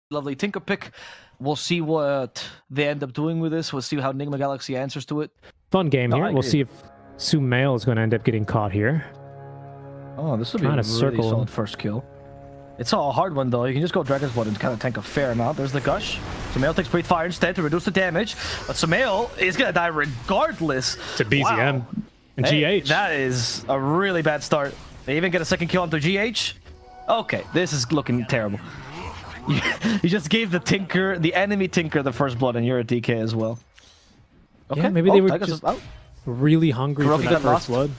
lovely Tinker pick. We'll see what they end up doing with this. We'll see how NIGMA Galaxy answers to it. Fun game here. We'll see if Sumail is going to end up getting caught here. Oh, this would be a really solid first kill. It's a hard one, though. You can just go Dragon's Blood and kind of tank a fair amount. There's the Gush. Sumail takes Breathe Fire instead to reduce the damage. But Sumail is going to die regardless. To BZM and GH. That is a really bad start. They even get a second kill onto GH. Okay, this is looking terrible. You just gave the Tinker, the enemy Tinker, the first blood, and you're a DK as well. Okay, yeah, maybe they were just really hungry for that first blood.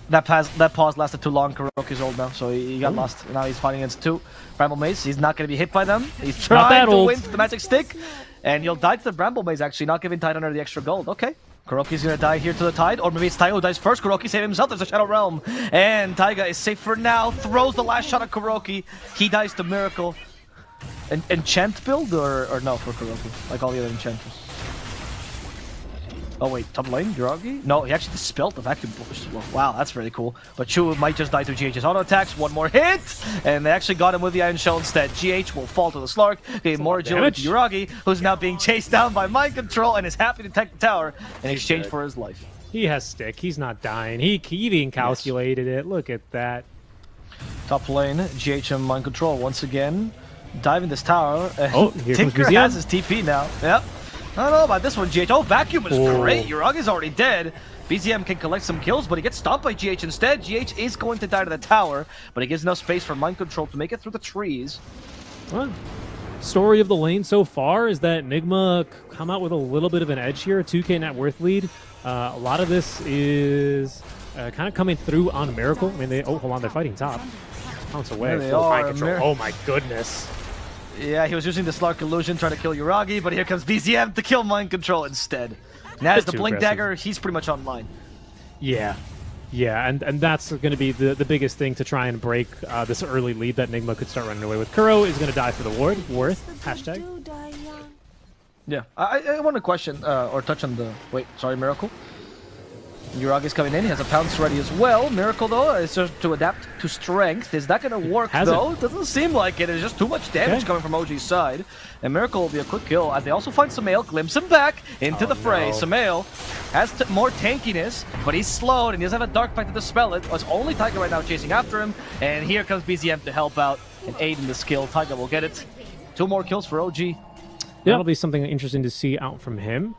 That pause lasted too long. Kuroki's old now, so he got lost. Now he's fighting against two Bramble Maze. He's not going to be hit by them. He's trying to win the Magic Stick, and you'll die to the Bramble Maze, actually, not giving Tide under the extra gold. Okay. Kuroki's going to die here to the Tide, or maybe it's Taiga who dies first. Kuroki saved himself. There's a Shadow Realm, and Taiga is safe for now. Throws the last shot at Kuroki. He dies to Miracle. Enchant build or no for Kuroki, like all the other enchanters? Oh wait, top lane, Yuragi? No, he actually dispelled the vacuum burst. Well, wow, that's really cool. But Chu might just die to GH's auto attacks. One more hit, and they actually got him with the Iron Shell instead. GH will fall to the Slark, getting more agility to Yuragi, who's now being chased down by Mind Control and is happy to take the tower in exchange for his life. He has stick. He's not dying. He even calculated it. Look at that. Top lane, GH and Mind Control once again. Diving this tower. Oh, here Tinker comes BZM. has his TP now. Yep. I don't know about this one, GH. Oh, Vacuum is great. Yuragi's already dead. BZM can collect some kills, but he gets stomped by GH instead. GH is going to die to the tower, but he gives enough space for Mind Control to make it through the trees. Well, story of the lane so far is that NIGMA come out with a little bit of an edge here, a 2k net worth lead. A lot of this is kind of coming through on Miracle. I mean, oh, hold on, they're fighting top. Pounce away. They are. Oh my goodness. Yeah, he was using the Slark Illusion trying to kill Yuragi, but here comes BZM to kill Mind Control instead. Now as the Blink Dagger, he's pretty much online. Yeah. Yeah, and that's going to be the biggest thing to try and break this early lead that NIGMA could start running away with. Kuro is going to die for the ward. Worth. Hashtag. Yeah. I want to question, or touch on the... Wait, sorry, Miracle. Yuragi's coming in. He has a pounce ready as well. Miracle, though, is just to adapt to strength. Is that going to work, though? It doesn't seem like it. There's just too much damage coming from OG's side. And Miracle will be a quick kill, as they also find Sumail, glimpse him back into the fray. No. Sumail has more tankiness, but he's slowed, and he doesn't have a Dark Pact to dispel it. It's only Taiga right now chasing after him, and here comes BZM to help out and aid in the skill. Taiga will get it. 2 more kills for OG. Yeah. That'll be something interesting to see out from him.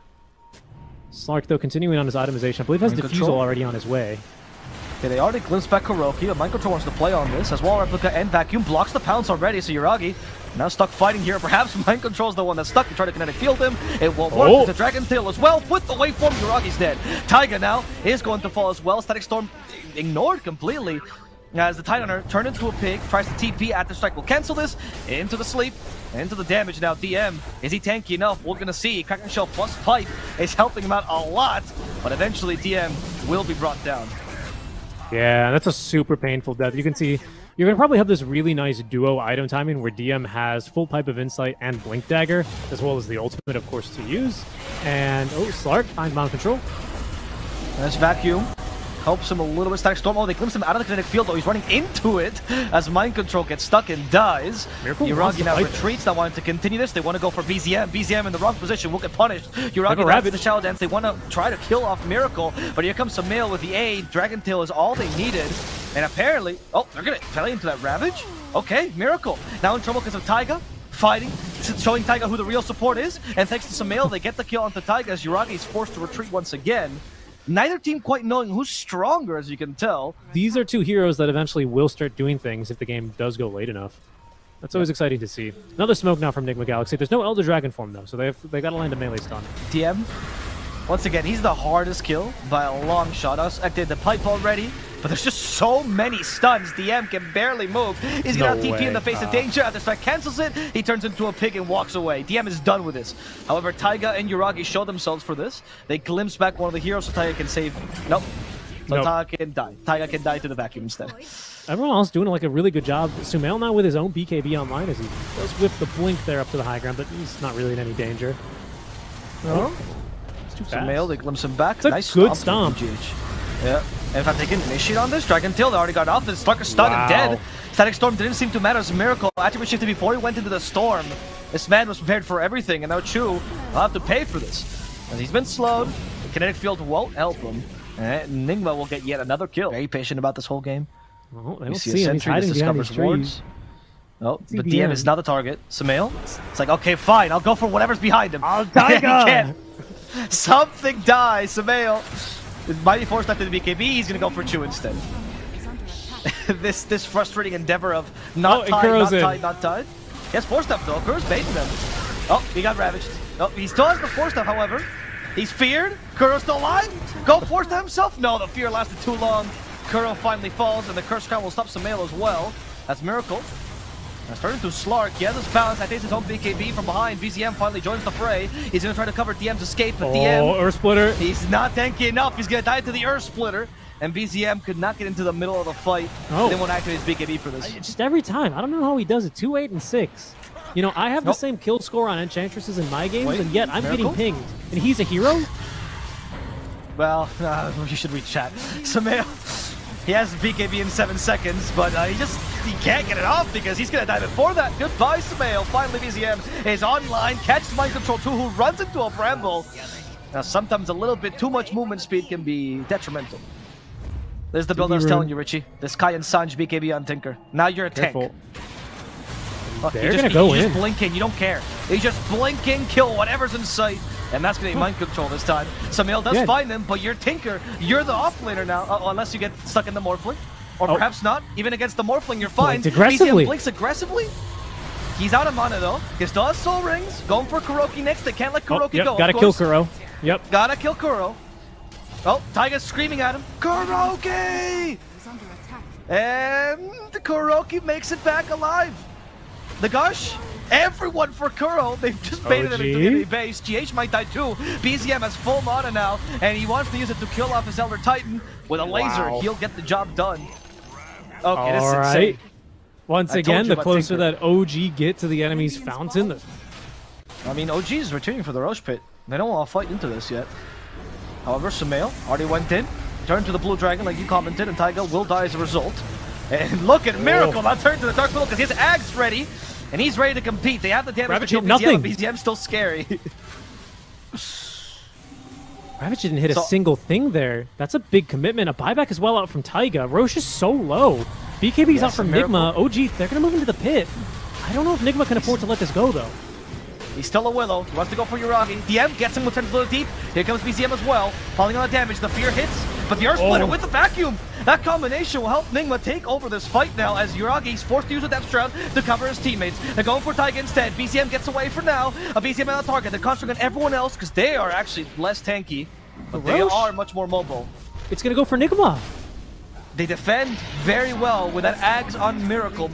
Slark, though, continuing on his itemization. I believe has Diffusal already on his way. Okay, they already glimpsed back Kuroki, but Mind Control wants to play on this, as Wall Replica and Vacuum blocks the pounce already, so Yuragi now stuck fighting here. Perhaps Mind Control's the one that's stuck to try to kinetic field him. It won't work. The Dragon Tail as well. With the waveform, Yuragi's dead. Taiga now is going to fall as well. Static Storm ignored completely. As the Tidehunter turned into a pig, tries to TP at the strike. Will cancel this into the sleep, into the damage now. DM, is he tanky enough? We're gonna see. Kraken Shell plus Pipe is helping him out a lot, but eventually DM will be brought down. Yeah, that's a super painful death. You can see you're gonna probably have this really nice duo item timing where DM has full Pipe of Insight and Blink Dagger, as well as the ultimate, of course, to use. And Slark finds Mind Control. That's Vacuum. Helps him a little bit. Static Storm. Oh, they glimpse him out of the kinetic field, though. He's running into it as Mind Control gets stuck and dies. Yuragi now retreats, not wanting to continue this. They want to go for BZM. BZM in the wrong position will get punished. Yuragi grabs the Shadow Dance. They want to try to kill off Miracle, but here comes Sumail with the aid. Dragon Tail is all they needed. And apparently... Oh, they're going to play into that Ravage? Okay, Miracle. Now in trouble because of Taiga. Fighting, showing Taiga who the real support is. And thanks to Sumail, they get the kill onto Taiga as Yuragi is forced to retreat once again. Neither team quite knowing who's stronger, as you can tell. These are 2 heroes that eventually will start doing things if the game does go late enough. That's always exciting to see. Another smoke now from NIGMA Galaxy. There's no Elder Dragon form, though, so they got to land a melee stun. TM, once again, he's the hardest kill by a long shot. Us activated the pipe already, but there's just so many stuns. DM can barely move. He's gonna have TP in the face of danger. After strike cancels it, he turns into a pig and walks away. DM is done with this. However, Taiga and Yuragi show themselves for this. They glimpse back one of the heroes so Taiga can save. Nope. So Taiga can die. Taiga can die to the vacuum instead. Everyone else doing like a really good job. Sumail now with his own BKB online as he goes with the blink there up to the high ground, but he's not really in any danger. No. Sumail, they glimpse him back. It's a good stomp. Yeah. And if I'm taking initiate on this, Dragon Tail, they already got off. The Slark is stunned and dead. Static Storm didn't seem to matter as a Miracle. Attribute shifted before he went into the storm. This man was prepared for everything, and now Chu will have to pay for this. As he's been slowed, the kinetic field won't help him. And NIGMA will get yet another kill. Very patient about this whole game. Well, I don't see see a him. He's sentry hiding that behind discovers these wards. trees. Oh, but DM is not the target. Sumail, it's like, okay, fine, I'll go for whatever's behind him. I'll die. He can't. Something dies, Sumail. Might be forced after the BKB, he's gonna go for Chu instead. this frustrating endeavor of not tied. He has force stuff though, Kuro's baiting them. Oh, he got ravaged. Oh, he still has the force stuff, however. He's feared. Kuro's still alive. Go force to himself. No, the fear lasted too long. Kuro finally falls, and the curse crown will stop Sumail as well. That's Miracle. That's turning to Slark. He has his balance. I think his own BKB from behind. BZM finally joins the fray. He's going to try to cover DM's escape, but DM... Earth Splitter. He's not tanky enough. He's going to die to the Earth Splitter. And BZM could not get into the middle of the fight. He didn't want to activate his BKB for this. Just every time. I don't know how he does it. 2, 8, and 6. You know, I have the same kill score on Enchantresses in my games, and yet I'm getting pinged. And he's a hero? Well, you should read chat. Sumail, he has BKB in 7 seconds, but he can't get it off because he's gonna die before that. Goodbye, Sumail. Finally, BZM is online, catches Mind Control 2, who runs into a Bramble. Now, sometimes a little bit too much movement speed can be detrimental. There's the build I was telling you, Richie. This Kai and Sanj BKB on Tinker. Now you're a tank. Look, They're gonna go in. You just blink in, you don't care. You just blink in, kill whatever's in sight. And that's going to be Mind Control this time. Sumail does find him, but you're Tinker. You're the offlaner now, unless you get stuck in the Morphling. Or perhaps not. Even against the Morphling, you're fine. Aggressively. BZM blinks aggressively. He's out of mana, though. He still has Soul Rings. Going for Kuroki next. They can't let Kuroki go. Gotta kill Kuro. Yep. Gotta kill Kuro. Oh, Taiga's screaming at him. Kuroki! And Kuroki makes it back alive. The Gush, everyone for Kuro. They've just baited him into the base. GH might die too. BZM has full mana now, and he wants to use it to kill off his Elder Titan with a laser. He'll get the job done. Okay, this is insane. Once again, the closer that OG get to the enemy's fountain. I mean, OG is returning for the Roche Pit. They don't want to fight into this yet. However, Sumail already went in, turned to the Blue Dragon like you commented, and Taiga will die as a result. And look at Miracle now turn to the Dark Pool because his Ag's ready. And he's ready to compete. They have the damage to kill BZM, but BZM's still scary. Ravage didn't hit a single thing there. That's a big commitment. A buyback as well out from Taiga. Roche is so low. BKB's out from NIGMA. OG, they're going to move into the pit. I don't know if NIGMA can afford to let this go, though. He's still a Willow. He wants to go for Uragi. DM gets him with turns a little deep. Here comes BZM as well. Falling on the damage. The fear hits, but the Earth Splitter with the vacuum. That combination will help NIGMA take over this fight now as Uragi's forced to use a Death Shroud to cover his teammates. They're going for Taiga instead. BZM gets away for now. A BZM on the target. They're concentrating on everyone else because they are actually less tanky, but they are much more mobile. It's going to go for NIGMA. They defend very well with that Ags on Miracle.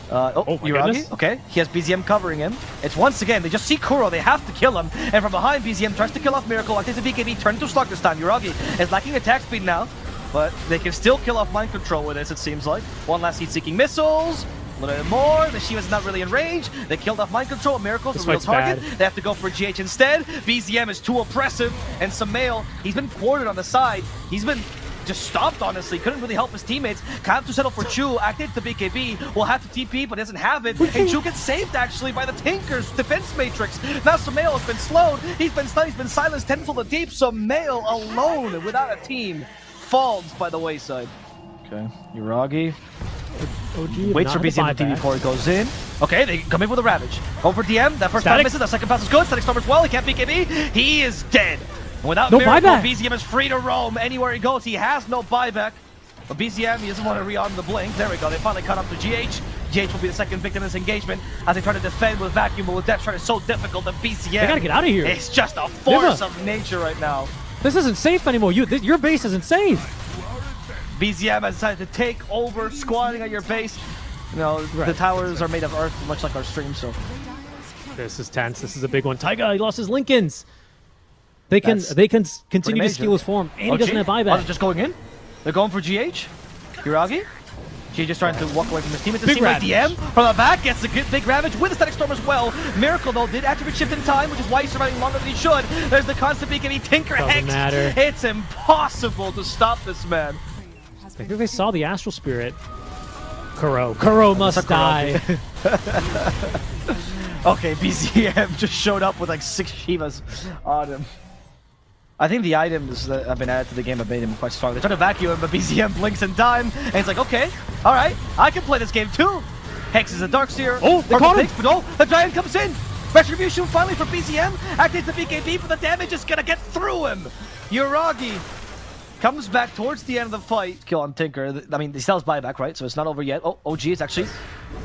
Uragi, okay. He has BZM covering him. It's once again, they just see Kuro, they have to kill him. And from behind, BZM tries to kill off Miracle. I think the BKB turned into Slug this time. Uragi is lacking attack speed now, but they can still kill off Mind Control with this, it seems like. One last heat-seeking missiles. A little bit more. The Shiva's not really in range. They killed off Mind Control. Miracle's the real target. They have to go for GH instead. BZM is too oppressive. And Sumail, he's been thwarted on the side. He's been just stopped, honestly. Couldn't really help his teammates. Can't have to settle for Chu. Activates the BKB. Will have to TP, but doesn't have it. And Chu gets saved, actually, by the Tinker's defense matrix. Now Sumail has been slowed. He's been stunned. He's been silenced. 10 to the deep. Sumail alone without a team falls by the wayside. Okay, Uragi. Waits for BZM to TP before he goes in. Okay, they come in with a Ravage. Go for DM. That first time misses. That second pass is good. Static Storm as well. He can't BKB. He is dead. Without Miracle, BZM is free to roam anywhere he goes. He has no buyback. But BZM, he doesn't want to re-arm the blink. There we go. They finally cut up to GH. GH will be the second victim in this engagement as they try to defend with Vacuum. But with Death Shroud, it's so difficult that BZM... They gotta get out of here. It's just a force of nature right now. This isn't safe anymore. Your base isn't safe. BZM has decided to take over, squatting at your base. You know, the towers are made of earth, much like our stream, so... This is tense. This is a big one. Taiga, he lost his Lincolns. They can continue to steal his form, and he doesn't have buyback. Just going in. They're going for GH. Uragi. GH just trying to walk away from his team. It's a DM from the back gets a good big Ravage with a Static Storm as well. Miracle though did attribute shift in time, which is why he's surviving longer than he should. There's the constant BKB Tinker Hex. It's impossible to stop this man. I think they saw the Astral Spirit. Kuro must die. Okay, BZM just showed up with like 6 Shivas on him. I think the items that have been added to the game have made him quite strong. They try to vacuum him, but BZM blinks in time, and he's like, okay, alright, I can play this game too. Hex is a Darkseer. Oh, they caught him! But oh, the Giant comes in! Retribution finally for BZM. Activates the BKB, but the damage is gonna get through him. Yuragi comes back towards the end of the fight. Kill on Tinker. I mean, he still has buyback, right? So it's not over yet. Oh, OG is actually...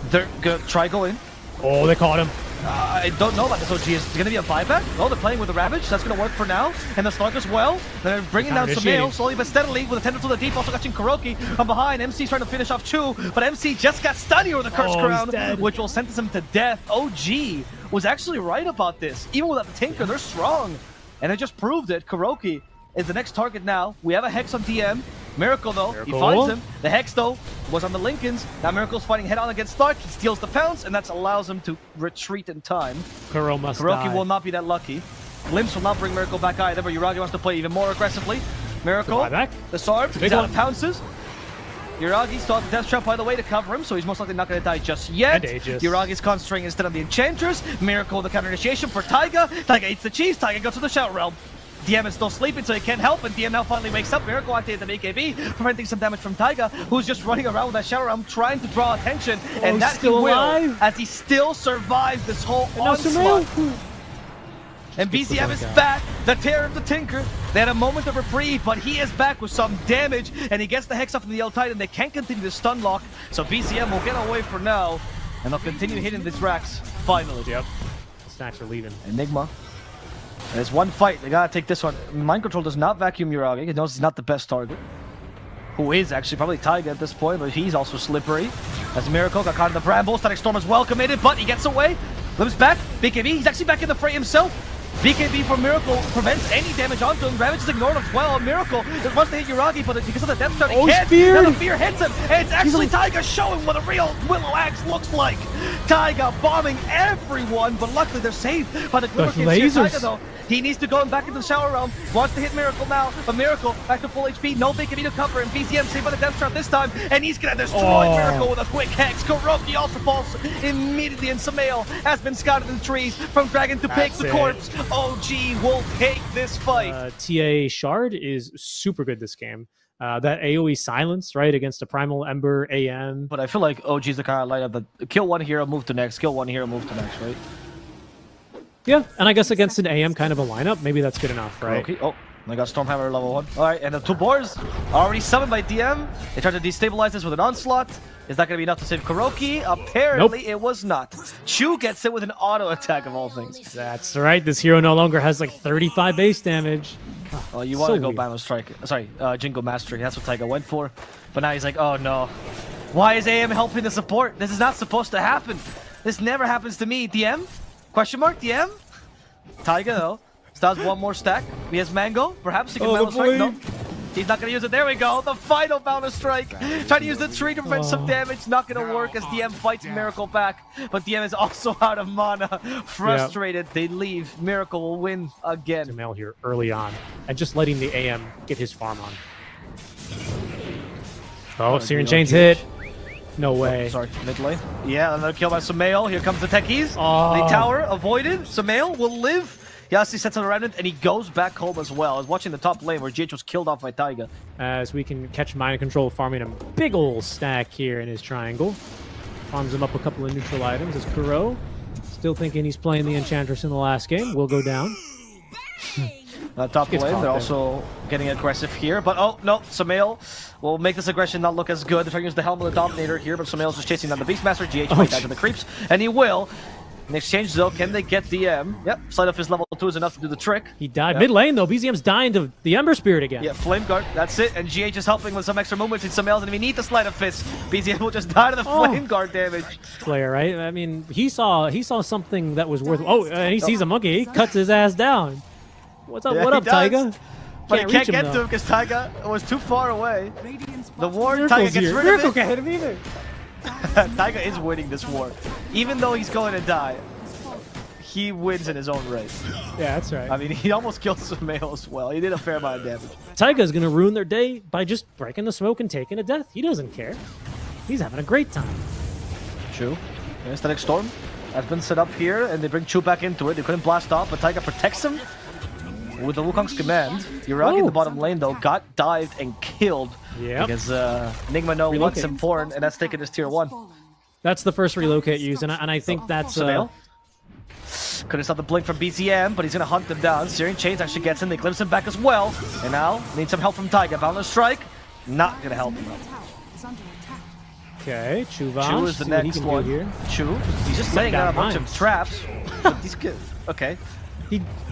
They're gonna try go in. Oh, they caught him. I don't know about this OG. Is it going to be a buyback? Oh, they're playing with the Ravage. That's going to work for now. And the Slug as well. They're bringing down Sumail slowly but steadily with a tender to the deep. Also catching Kuroki from behind. MC's trying to finish off Chu, but MC just got stunned here with a Curse Crown, which will sentence him to death. OG was actually right about this. Even without the Tinker, they're strong. And they just proved it. Kuroki is the next target now. We have a Hex on DM. Miracle though, he finds him. The Hex though was on the Lincolns. Now Miracle's fighting head on against Stark. He steals the pounce, and that allows him to retreat in time. Kuroki will not be that lucky. Glimpse will not bring Miracle back either, but Yuragi wants to play even more aggressively. Miracle, the Sarb, he's out of pounces. Yuragi still has the Death Trap by the way to cover him, so he's most likely not going to die just yet. Yuragi's concentrating instead on the Enchantress. Miracle the counter initiation for Taiga. Taiga eats the cheese. Taiga goes to the Shout Realm. DM is still sleeping, so he can't help, and DM now finally wakes up. Miracle activated the BKB, preventing some damage from Taiga, who's just running around with that Shadow Realm, trying to draw attention, and that he will, as he still survives this whole onslaught. And BZM is back, the Terror of the Tinker. They had a moment of reprieve, but he is back with some damage, and he gets the Hex off of the L-Titan. They can't continue the stun lock, so BZM will get away for now, and they'll continue hitting these racks, finally. Yep, the stacks are leaving. Enigma. There's one fight. They gotta take this one. Mind Control does not vacuum Yuragi. He knows he's not the best target. Who is actually probably Taiga at this point, but he's also slippery. As Miracle got caught in the bramble. Static Storm is well committed, but he gets away. Lives back. BKB, he's actually back in the fray himself. BKB for Miracle prevents any damage onto him. Ravage is ignored as well. Miracle wants to hit Yuragi, but because of the Death Start, he can't. Now the fear hits him, and it's actually Taiga showing what a real Willow Axe looks like. Taiga bombing everyone, but luckily they're saved by the Glimmer Kings. Taiga, though, he needs to go back into the Shower Realm. Wants to hit Miracle now, but Miracle back to full HP. No BKB to cover him. BZM saved by the Death Start this time, and he's gonna destroy Miracle with a quick Hex. Kuroki also falls immediately, and Sumail has been scouted in the trees from Dragon to pick the corpse. OG will take this fight. TA Shard is super good this game. That AoE silence, right, against a Primal Ember AM. But I feel like OG's the kind of lineup that kill one hero, move to next, kill one hero, move to next, right? Yeah, and I guess against an AM kind of a lineup, maybe that's good enough, right? Okay. Oh, they got Stormhammer level 1. All right, and the 2 boars already summoned by DM. They tried to destabilize this with an onslaught. Is that going to be enough to save Kuroki? Apparently, it was not. Chu gets it with an auto attack of all things. That's right. This hero no longer has like 35 base damage. Oh, you want to go Bama Strike. Sorry, Jingle Mastery. That's what Taiga went for. But now he's like, oh no. Why is AM helping the support? This is not supposed to happen. This never happens to me. DM? Question mark? DM? Taiga, though, still has one more stack. He has Mango. Perhaps he can Bound Strike. No. He's not going to use it. There we go. The final Bound Strike. Trying to use the tree to prevent some damage. Not going to work as DM fights Miracle back. But DM is also out of mana. Frustrated. They leave. Miracle will win again. Sumail here early on. And just letting the AM get his farm on. Oh, Searing Chain's hit. No way. Oh, sorry, mid lane. Yeah, another kill by Sumail. Here comes the techies. The tower avoided. Sumail will live. Yassi sets it around it, and he goes back home as well. I was watching the top lane where GH was killed off by Taiga. As we can catch Mind Control farming a big ol' stack here in his triangle. Farms him up a couple of neutral items as Kuro, still thinking he's playing the Enchantress in the last game, will go down. Top lane, they're also getting aggressive here, but oh no, Sumail will make this aggression not look as good. They're trying to use the Helm of the Dominator here, but Sumail's just chasing down the Beastmaster. GH might die to the creeps, and he will. In exchange though, can they get DM? Yep, Slide of his level 2 is enough to do the trick. He died mid lane though. BZM's dying to the Ember Spirit again. Yeah, Flame Guard, that's it, and GH is helping with some extra movements in Sumail, and if he needs the Slide of Fist, BZM will just die to the Flame Guard damage. Player, right? I mean, he saw something that was worth. Oh, and he sees a monkey. He cuts his ass down. What's up? What up, Taiga? But he can't get to him because Taiga was too far away. The war, Taiga gets rid Miracle of it. Can't hit him either. Taiga is winning this war. Even though he's going to die, he wins in his own right. Yeah, that's right. I mean, he almost killed Sumail as well. He did a fair amount of damage. Taiga's going to ruin their day by just breaking the smoke and taking a death. He doesn't care. He's having a great time. True. Static Storm has been set up here, and they bring Chu back into it. They couldn't blast off, but Taiga protects him with the Wukong's command. Yuragi in the bottom lane, though, got dived and killed because NIGMA know what's important, and that's taking his tier 1. That's the first relocate use, and I think that's... Couldn't stop the blink from BZM, but he's going to hunt them down. Searing Chains actually gets in. They glimpse him back as well. And now, need some help from Taiga. Boundless Strike, not going to help him out. Okay, Chu is the next one. Chu, he's just laying out a bunch of traps. But he's good. Okay.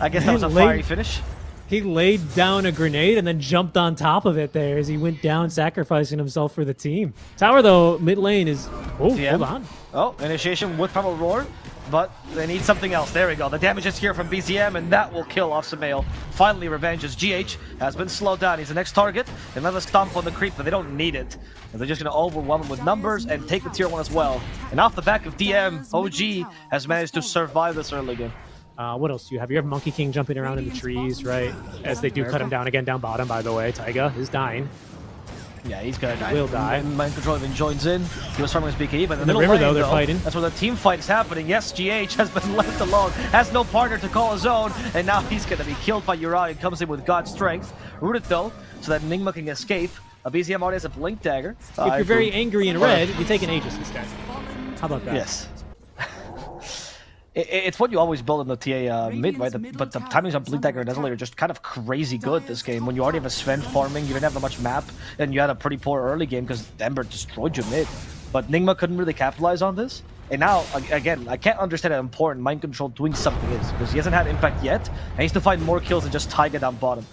I guess that was a fiery finish. He laid down a grenade and then jumped on top of it there as he went down, sacrificing himself for the team. Tower, though, mid lane is... Oh, hold on. Oh, initiation with Primal Roar. But they need something else. There we go. The damage is here from BZM, and that will kill off Sumail. Finally, revenge as GH has been slowed down. He's the next target. Another stomp on the creep, but they don't need it. And they're just going to overwhelm him with numbers and take the tier 1 as well. And off the back of DM, OG has managed to survive this early game. What else do you have? You have Monkey King jumping around in the trees, right? As they do cut him down again down bottom, by the way. Taiga is dying. Yeah, he's gonna die. Will die. Mind Control even joins in. He was farming his BKB, but in the river, though, they're fighting. That's where the team fight is happening. Yes, GH has been left alone, has no partner to call his own, and now he's gonna be killed by Uriah. Comes in with God's strength. Rooted though, so that NIGMA can escape. A BZM already has a Blink Dagger. If you're very angry and red, you take an Aegis instead. How about that? Yes. It's what you always build in the TA mid, right? But the timings on Blink Dagger and Desolator are just kind of crazy good this game. When you already have a Sven farming, you didn't have that much map, and you had a pretty poor early game because Ember destroyed your mid. But NIGMA couldn't really capitalize on this. And now, again, I can't understand how important Mind Control doing something is, because he hasn't had impact yet, and he needs to find more kills than just Taiga down bottom.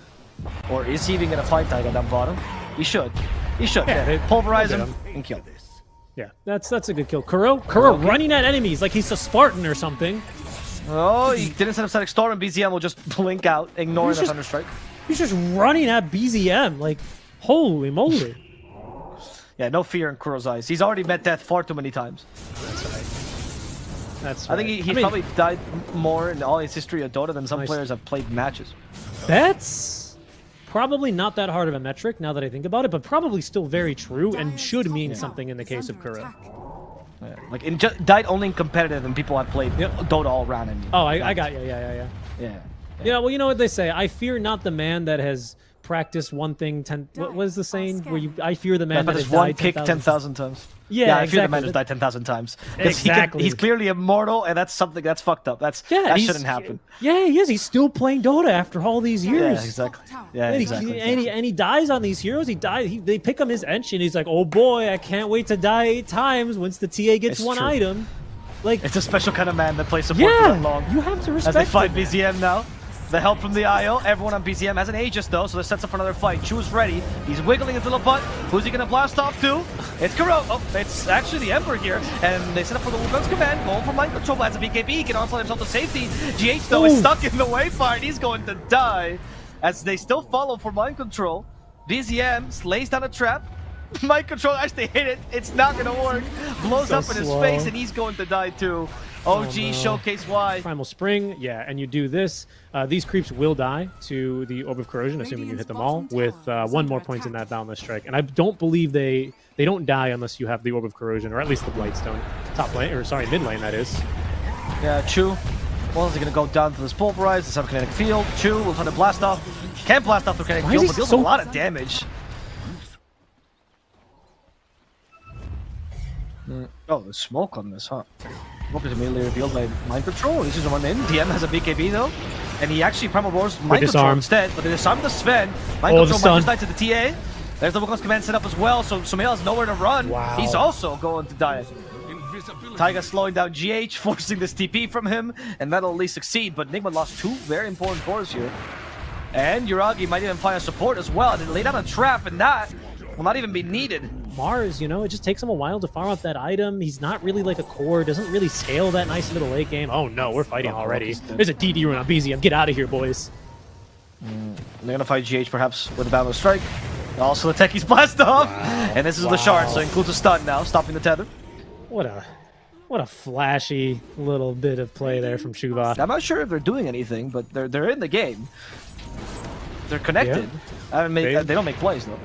Or is he even going to fight Taiga down bottom? He should. He should. Yeah, pulverize him and kill. Yeah, that's a good kill. Kuro running at enemies like he's a Spartan or something. Oh, he didn't set up Static Storm, and BZM will just blink out, ignoring the Thunderstrike. He's just running at BZM, like, holy moly. Yeah, no fear in Kuro's eyes. He's already met death far too many times. That's right. That's right. I think he's probably died more in all his history of Dota than some players have played matches. That's probably not that hard of a metric now that I think about it, but probably still very true and should mean something in the case of Kuro. Yeah, like died only in competitive, and people have played Dota all around him. Oh, I got you. Yeah. Yeah, well, you know what they say. I fear not the man that has practiced one thing 10. What was the saying? Where I fear the man that has one died kick 10,000 times. Yeah, I fear the man who's died 10,000 times. Exactly. He's clearly immortal, and that's something that's fucked up. That shouldn't happen. Yeah, he is. He's still playing Dota after all these years. Yeah, exactly. Yeah, exactly. And he dies on these heroes. He dies. They pick him his Ench, and he's like, "Oh boy, I can't wait to die 8 times once the TA gets one item." Like, it's a special kind of man that plays support for that long. You have to respect. As they fight BZM now. The help from the IO. Everyone on BZM has an Aegis though, so this sets up for another fight. Chu's ready. He's wiggling his little butt. Who's he gonna blast off to? It's Kuro. Oh, it's actually the Emperor here. And they set up for the Wukong's command. Going for Mind Control. That's a BKB. He can onslaught himself to safety. GH though is stuck in the wayfight. He's going to die. As they still follow for Mind Control. BZM slays down a trap. Mind Control actually hit it. It's not gonna work. Blows up in his face, and he's going to die too. OG showcase why. Primal Spring, yeah, and you do this. These creeps will die to the Orb of Corrosion, assuming you hit them all, with 1 more point in that Boundless Strike. And I don't believe they don't die unless you have the Orb of Corrosion, or at least the Blightstone. Top lane, or sorry, mid lane, that is. Yeah, Chu. Well, is he going to go down to this Pulverize, this kinetic field? Chu will try to blast off. Can't blast off the kinetic field, but deals a lot of damage. Oh, there's smoke on this, huh? Smoke is immediately revealed by Mind Control. He's just one in. DM has a BKB though. And he actually Primal Roars Mind Control instead, but they disarm the Sven. Mind Control might just die to the TA. There's the Wukong's command set up as well, so Sumail has nowhere to run. Wow. He's also going to die. Taiga slowing down GH, forcing this TP from him, and that'll at least succeed, but NIGMA lost 2 very important cores here. And Yuragi might even find a support as well, and lay down a trap, and that will not even be needed. Mars, you know, it just takes him a while to farm up that item. He's not really like a core, doesn't really scale that nice middle late game. Oh no, we're fighting already. There's a DD run on BZM. Get out of here, boys. They're gonna fight GH perhaps with a Boundless Strike. Also the Techie's blast off. Wow. And this is the shard, so it includes a stun now, stopping the tether. What a flashy little bit of play there from Shuva. I'm not sure if they're doing anything, but they're in the game. They're connected. Yeah. I mean, they don't make plays though.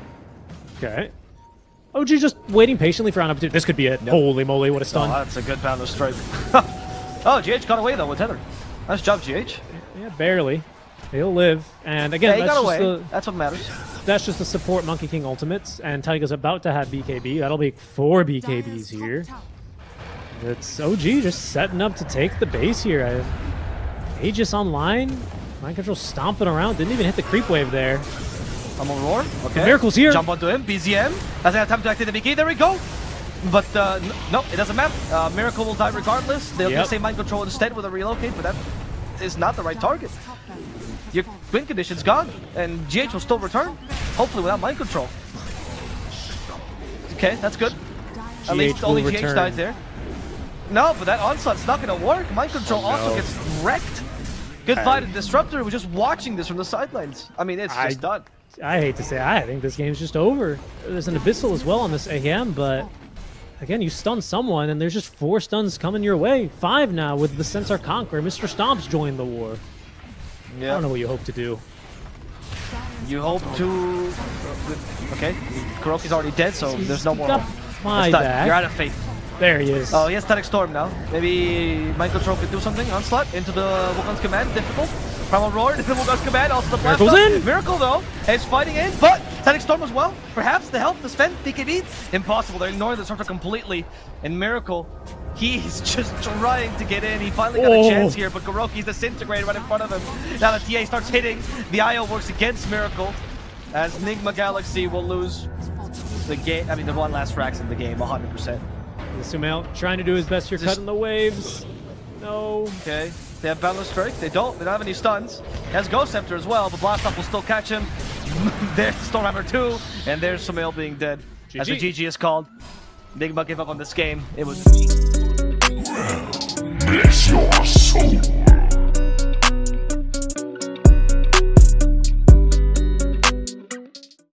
Okay. OG just waiting patiently for an opportunity. This could be it. Yep. Holy moly, what a stun. Oh, that's a good bound of strike. Oh, GH got away though with Tether. Nice job, GH. Yeah, barely. He'll live. And again, yeah, he got away. That's what matters. That's just the support Monkey King ultimates. And Taiga's about to have BKB. That'll be 4 BKBs here. It's OG just setting up to take the base here. Aegis online. Mind Control stomping around. Didn't even hit the creep wave there. I'm on roar. Okay. Miracle's here. Jump onto him. BZM. Doesn't have time to activate the BK. There we go. But no, it doesn't matter. Miracle will die regardless. They'll just say Mind Control instead with a relocate, but that is not the right target. Your win condition's gone, and GH will still return. Hopefully without Mind Control. Okay, that's good. At least only GH died there. No, but that onslaught's not going to work. Mind Control also gets wrecked. Good fight. And Disruptor was just watching this from the sidelines. I mean, it's just done. I hate to say I think this game's just over. There's an Abyssal as well on this AM, but again, you stun someone, and there's just 4 stuns coming your way. 5 now with the Centaur Conqueror. Mr. Stomp's joined the war. Yeah. I don't know what you hope to do. You hope to... Okay, Kuroki's already dead, so there's no more hope. It's done. You're out of faith. There he is. Oh, he has Static Storm now. Maybe Mind Control could do something. Onslaught into the Wukon's command. Difficult. Primal Roar into the Wukon's command. Also the blast. Miracle's in. Miracle though. It's fighting in, but Static Storm as well. Perhaps to help defend BKB. Impossible. They're ignoring the Disruptor completely. And Miracle, he's just trying to get in. He finally got a chance here, but Kuroki's disintegrated right in front of him. Now the TA starts hitting. The IO works against Miracle, as NIGMA Galaxy will lose the game. I mean, the one last Frax in the game, 100%. Sumail trying to do his best here, cutting the waves. No. Okay. They have Boundless Strike. They don't have any stuns. He has Ghost Scepter as well, but Blastoff will still catch him. There's Stormhammer 2, and there's Sumail being dead. GG. As the GG is called. NIGMA gave up on this game. It was... Bless your soul.